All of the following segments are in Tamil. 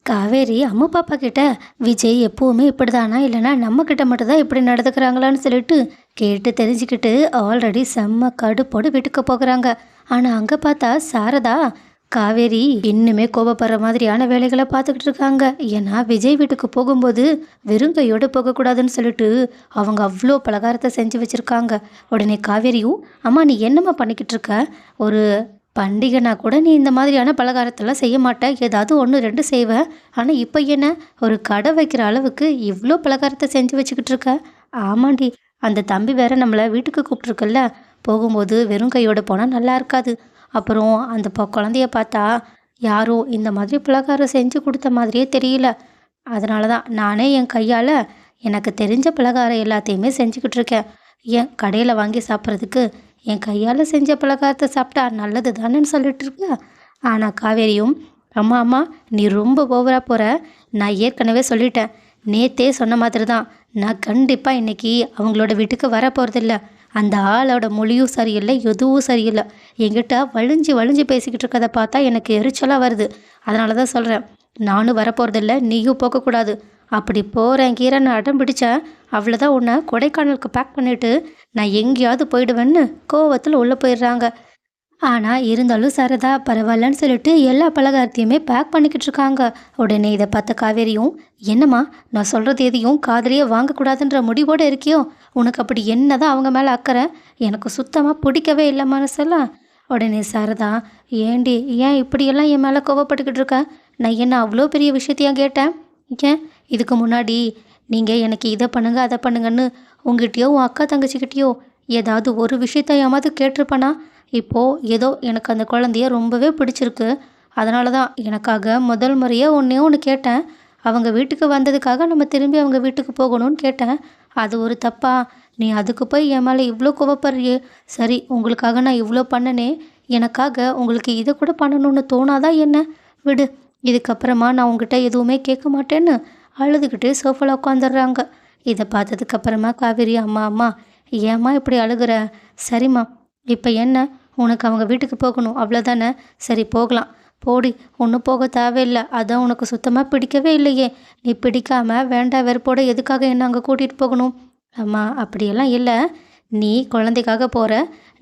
காவேரி அம்மா பாப்பா கிட்ட விஜய் எப்பவுமே இப்படிதானா இல்லைன்னா நம்ம கிட்ட மட்டும்தான் இப்படி நடந்துக்கிறாங்களான்னு சொல்லிட்டு கேட்டு தெரிஞ்சுக்கிட்டு ஆல்ரெடி செம்ம கடுப்போடு வீட்டுக்கு போகிறாங்க. ஆனால் அங்கே பார்த்தா சாரதா காவேரி இன்னுமே கோபப்படுற மாதிரியான வேலைகளை பார்த்துக்கிட்டு இருக்காங்க. ஏன்னா விஜய் வீட்டுக்கு போகும்போது வெறுங்கையோடு போகக்கூடாதுன்னு சொல்லிட்டு அவங்க அவ்வளோ பலகாரத்தை செஞ்சு வச்சுருக்காங்க. உடனே காவேரியும், அம்மா நீ என்னம்மா பண்ணிக்கிட்டு இருக்க? ஒரு பண்டிகைனா கூட நீ இந்த மாதிரியான பலகாரத்தெல்லாம் செய்ய மாட்டேன், ஏதாவது ஒன்று ரெண்டு செய்வேன். ஆனால் இப்போ என்ன, ஒரு கடை வைக்கிற அளவுக்கு இவ்வளோ பலகாரத்தை செஞ்சு வச்சுக்கிட்டு இருக்க? ஆமாண்டி, அந்த தம்பி வேற நம்மளை வீட்டுக்கு கூப்பிட்ருக்குல்ல, போகும்போது வெறும் கையோடு போனால் நல்லா இருக்காது. அப்புறம் அந்த குழந்தைய பார்த்தா யாரோ இந்த மாதிரி பலகாரம் செஞ்சு கொடுத்த மாதிரியே தெரியல. அதனால தான் நானே என் கையால் எனக்கு தெரிஞ்ச பலகாரம் எல்லாத்தையுமே செஞ்சுக்கிட்டு இருக்கேன். ஏன் கடையில் வாங்கி சாப்பிட்றதுக்கு என் கையால் செஞ்ச பலகாரத்தை சாப்பிட்டா நல்லது தானேன்னு சொல்லிட்டு இருக்க. ஆனால் காவேரியும், அம்மா அம்மா நீ ரொம்ப ஓவராக போகிற, நான் ஏற்கனவே சொல்லிட்டேன், நேத்தே சொன்ன மாதிரி தான், நான் கண்டிப்பாக இன்றைக்கி அவங்களோட வீட்டுக்கு வர போகிறதில்ல. அந்த ஆளோட மொழியும் சரியில்லை, எதுவும் சரியில்லை. என்கிட்ட வழிஞ்சு வழிஞ்சு பேசிக்கிட்டு இருக்கதை பார்த்தா எனக்கு எரிச்சலாக வருது. அதனால தான் சொல்கிறேன், நானும் வரப்போகிறதில்ல, நீயும் போகக்கூடாது. அப்படி போகிறேன் கீரை நான் அடம் பிடிச்சேன், அவ்வளோதான், உன்னை கொடைக்கானலுக்கு பேக் பண்ணிவிட்டு நான் எங்கேயாவது போயிடுவேன்னு கோவத்தில் உள்ளே போயிடுறாங்க. ஆனால் இருந்தாலும் சரதா பரவாயில்லன்னு சொல்லிட்டு எல்லா பலகாரத்தையுமே பேக் பண்ணிக்கிட்டு இருக்காங்க. உடனே இதை பார்த்த காவேரியும், என்னம்மா நான் சொல்கிறது எதையும் காதலியே வாங்கக்கூடாதுன்ற முடிவோடு இருக்கியோ? உனக்கு அப்படி என்ன தான் அவங்க மேலே அக்கறை? எனக்கு சுத்தமாக பிடிக்கவே இல்லை மனசெல்லாம். உடனே சாரதா, ஏண்டி ஏன் இப்படியெல்லாம் என் மேலே கோவப்பட்டுக்கிட்டு இருக்க? நான் என்ன அவ்வளோ பெரிய விஷயத்தையும் கேட்டேன்? ஏன் இதுக்கு முன்னாடி நீங்கள் எனக்கு இதை பண்ணுங்க அதை பண்ணுங்கன்னு உங்ககிட்டயோ உன் அக்கா தங்கச்சிக்கிட்டேயோ ஏதாவது ஒரு விஷயத்த ஏமாவது கேட்டிருப்பேனா? இப்போது ஏதோ எனக்கு அந்த குழந்தைய ரொம்பவே பிடிச்சிருக்கு, அதனால தான் எனக்காக முதல் முறையாக ஒன்று கேட்டேன். அவங்க வீட்டுக்கு வந்ததுக்காக நம்ம திரும்பி அவங்க வீட்டுக்கு போகணும்னு கேட்டேன். அது ஒரு தப்பா? நீ அதுக்கு போய் என் மேலே இவ்வளோ கோவப்படுறியே. சரி, உங்களுக்காக நான் இவ்வளோ பண்ணனே, எனக்காக உங்களுக்கு இதை கூட பண்ணணும்னு தோணாதா என்ன? விடு, இதுக்கப்புறமா நான் உங்ககிட்ட எதுவுமே கேட்க மாட்டேன்னு அழுதுகிட்டே சோஃபாவில் உட்காந்துடுறாங்க. இதை பார்த்ததுக்கப்புறமா காவேரி, அம்மா அம்மா ஏம்மா இப்படி அழுகிற? சரிம்மா, இப்போ என்ன, உனக்கு அவங்க வீட்டுக்கு போகணும் அவ்வளோதானே? சரி போகலாம், போடி, ஒன்றும் போக தேவையில்லை. அதான் உனக்கு சுத்தமாக பிடிக்கவே இல்லையே. நீ பிடிக்காமல் வேண்டா வெறுப்போட எதுக்காக என்ன அங்கே கூட்டிகிட்டு போகணும்? அம்மா அப்படியெல்லாம் இல்லை, நீ குழந்தைக்காக போகிற,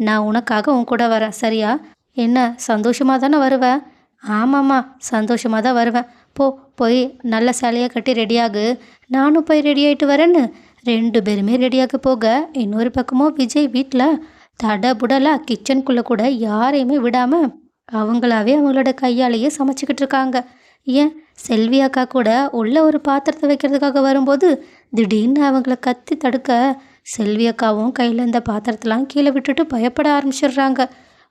நான் உனக்காக உன் கூட வரேன், சரியா? என்ன சந்தோஷமாக தானே வருவ? ஆமாம்மா, சந்தோஷமாக தான் வருவேன். போய் நல்ல சேலையாக கட்டி ரெடியாகு, நானும் போய் ரெடி ஆகிட்டு வரேன்னு 2 பேருமே ரெடியாக போக, இன்னொரு பக்கமும் விஜய் வீட்டில் தடபுடலாக கிச்சனுக்குள்ளே கூட யாரையுமே விடாமல் அவங்களாவே அவங்களோட கையாலேயே சமைச்சிக்கிட்டு இருக்காங்க. ஏன் செல்வி அக்கா கூட உள்ள ஒரு பாத்திரத்தை வைக்கிறதுக்காக வரும்போது திடீர்னு அவங்கள கத்தி தடுக்க, செல்வி அக்காவும் கையில் இருந்த பாத்திரத்தெல்லாம் கீழே விட்டுட்டு பயப்பட ஆரம்பிச்சிடுறாங்க.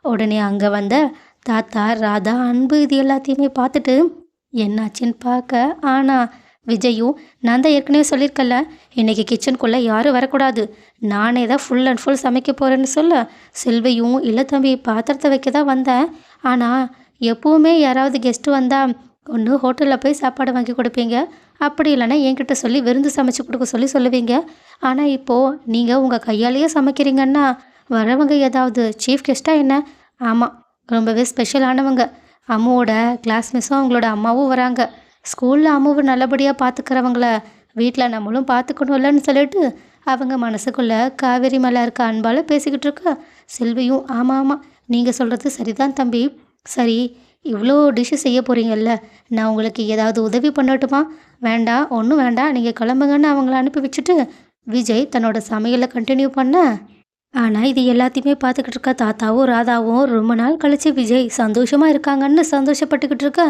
உடனே அங்கே வந்த தாத்தா, ராதா, அன்பு இது எல்லாத்தையுமே பார்த்துட்டு என்னாச்சுன்னு பார்க்க, ஆனால் விஜயும், நான் தான் ஏற்கனவே சொல்லியிருக்கல, இன்றைக்கி கிச்சனுக்குள்ளே யாரும் வரக்கூடாது, நானே தான் ஃபுல் அண்ட் ஃபுல் சமைக்க போகிறேன்னு சொல்ல, செல்வியும், இல்லை தம்பி பாத்திரத்தை வைக்க தான் வந்தேன், ஆனால் எப்போவுமே யாராவது கெஸ்ட்டு வந்தால் ஒன்று ஹோட்டலில் போய் சாப்பாடு வாங்கி கொடுப்பீங்க, அப்படி இல்லைன்னா என்கிட்ட சொல்லி விருந்து சமைச்சு கொடுக்க சொல்லி சொல்லுவீங்க. ஆனால் இப்போது நீங்கள் உங்கள் கையாலேயே சமைக்கிறீங்கன்னா வரவங்க ஏதாவது சீஃப் கெஸ்ட்டாக என்ன? ஆமாம், ரொம்பவே ஸ்பெஷலானவங்க. அம்முவோட கிளாஸ் மிஸ்ஸும் அவங்களோட அம்மாவும் வராங்க. ஸ்கூலில் அம்மாவை நல்லபடியாக பார்த்துக்கிறவங்கள வீட்டில் நம்மளும் பார்த்துக்கணும்லன்னு சொல்லிட்டு அவங்க மனசுக்குள்ளே காவேரி மேலே இருக்க அன்பால் பேசிக்கிட்டு இருக்க, செல்வியும், ஆமாம் ஆமாம் நீங்கள் சொல்கிறது சரிதான் தம்பி. சரி, இவ்வளோ டிஷ்ஷு செய்ய போகிறீங்கல்ல, நான் உங்களுக்கு ஏதாவது உதவி பண்ணட்டுமா? வேண்டாம், ஒன்றும் வேண்டாம், நீங்கள் கிளம்புங்கன்னு அவங்கள அனுப்பி வச்சுட்டு விஜய் தன்னோட சமையலை கண்டினியூ பண்ண. ஆனால் இது எல்லாத்தையுமே பார்த்துக்கிட்டு இருக்க தாத்தாவும் ராதாவும் ரொம்ப நாள் கழித்து விஜய் சந்தோஷமாக இருக்காங்கன்னு சந்தோஷப்பட்டுக்கிட்டு இருக்க.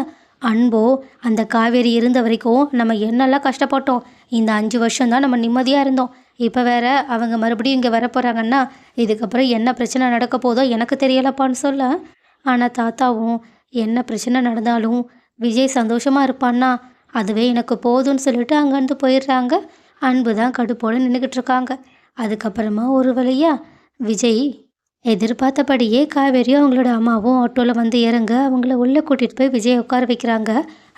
அன்போ, அந்த காவேரி இருந்த வரைக்கும் நம்ம என்னெல்லாம் கஷ்டப்பட்டோம், இந்த 5 வருஷம் தான் நம்ம நிம்மதியாக இருந்தோம். இப்போ வேற அவங்க மறுபடியும் இங்கே வர போகிறாங்கன்னா இதுக்கப்புறம் என்ன பிரச்சனை நடக்க போதோ எனக்கு தெரியலப்பான்னு சொல்ல. ஆனால் தாத்தாவும், என்ன பிரச்சனை நடந்தாலும் விஜய் சந்தோஷமாக இருப்பான்னா அதுவே எனக்கு போதும்னு சொல்லிட்டு அங்கேருந்து போயிடுறாங்க. அன்பு தான் கடுப்போடு நின்றுக்கிட்டு இருக்காங்க. அதுக்கப்புறமா ஒரு வழியாக விஜய் எதிர்பார்த்தபடியே காவேரியும் அவங்களோட அம்மாவும் ஆட்டோவில் வந்து இறங்க அவங்கள உள்ளே கூட்டிகிட்டு போய் விஜய் உட்கார வைக்கிறாங்க.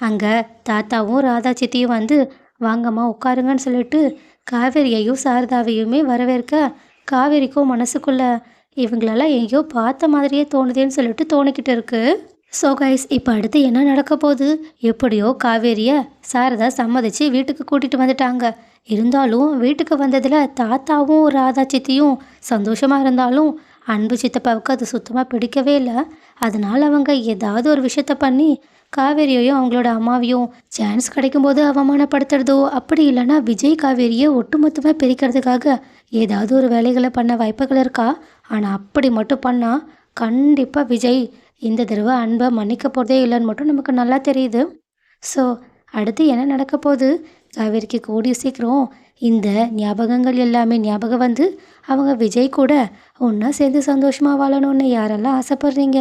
அங்கே தாத்தாவும் ராதா சித்தியும் வந்து, வாங்கம்மா உட்காருங்கன்னு சொல்லிட்டு காவேரியையும் சாரதாவையுமே வரவேற்க, காவேரிக்கும் மனசுக்குள்ளே இவங்களெல்லாம் எங்கேயோ பார்த்த மாதிரியே தோணுதேன்னு சொல்லிட்டு தோணிக்கிட்டு இருக்குது. ஸோ கைஸ் இப்போ அடுத்து என்ன நடக்க போகுது? எப்படியோ காவேரியை சாரதா சம்மதிச்சு வீட்டுக்கு கூட்டிகிட்டு வந்துட்டாங்க. இருந்தாலும் வீட்டுக்கு வந்ததில் தாத்தாவும் ராதா சித்தியும் சந்தோஷமாக இருந்தாலும் அன்பு சித்தப்பாவுக்கு அது சுத்தமாக பிடிக்கவே இல்லை. அதனால் அவங்க ஏதாவது ஒரு விஷயத்த பண்ணி காவேரியையும் அவங்களோட அம்மாவையும் சான்ஸ் கிடைக்கும்போது அவமானப்படுத்துறதோ அப்படி இல்லைன்னா விஜய் காவேரியை ஒட்டுமொத்தமாக பிரிக்கிறதுக்காக ஏதாவது ஒரு வேலைகளை பண்ண வாய்ப்புகள் இருக்கா? ஆனால் அப்படி மட்டும் பண்ணால் கண்டிப்பாக விஜய் இந்த தடவை அன்பை மன்னிக்க போகிறதே இல்லைன்னு மட்டும் நமக்கு நல்லா தெரியுது. ஸோ அடுத்து என்ன நடக்க போகுது? காவேரிக்கு கூடிய சீக்கிரம் இந்த ஞாபகங்கள் எல்லாமே ஞாபகம் வந்து அவங்க விஜய் கூட ஒன்றா சேர்ந்து சந்தோஷமாக வாழணும்னு யாரெல்லாம் ஆசைப்படுறீங்க?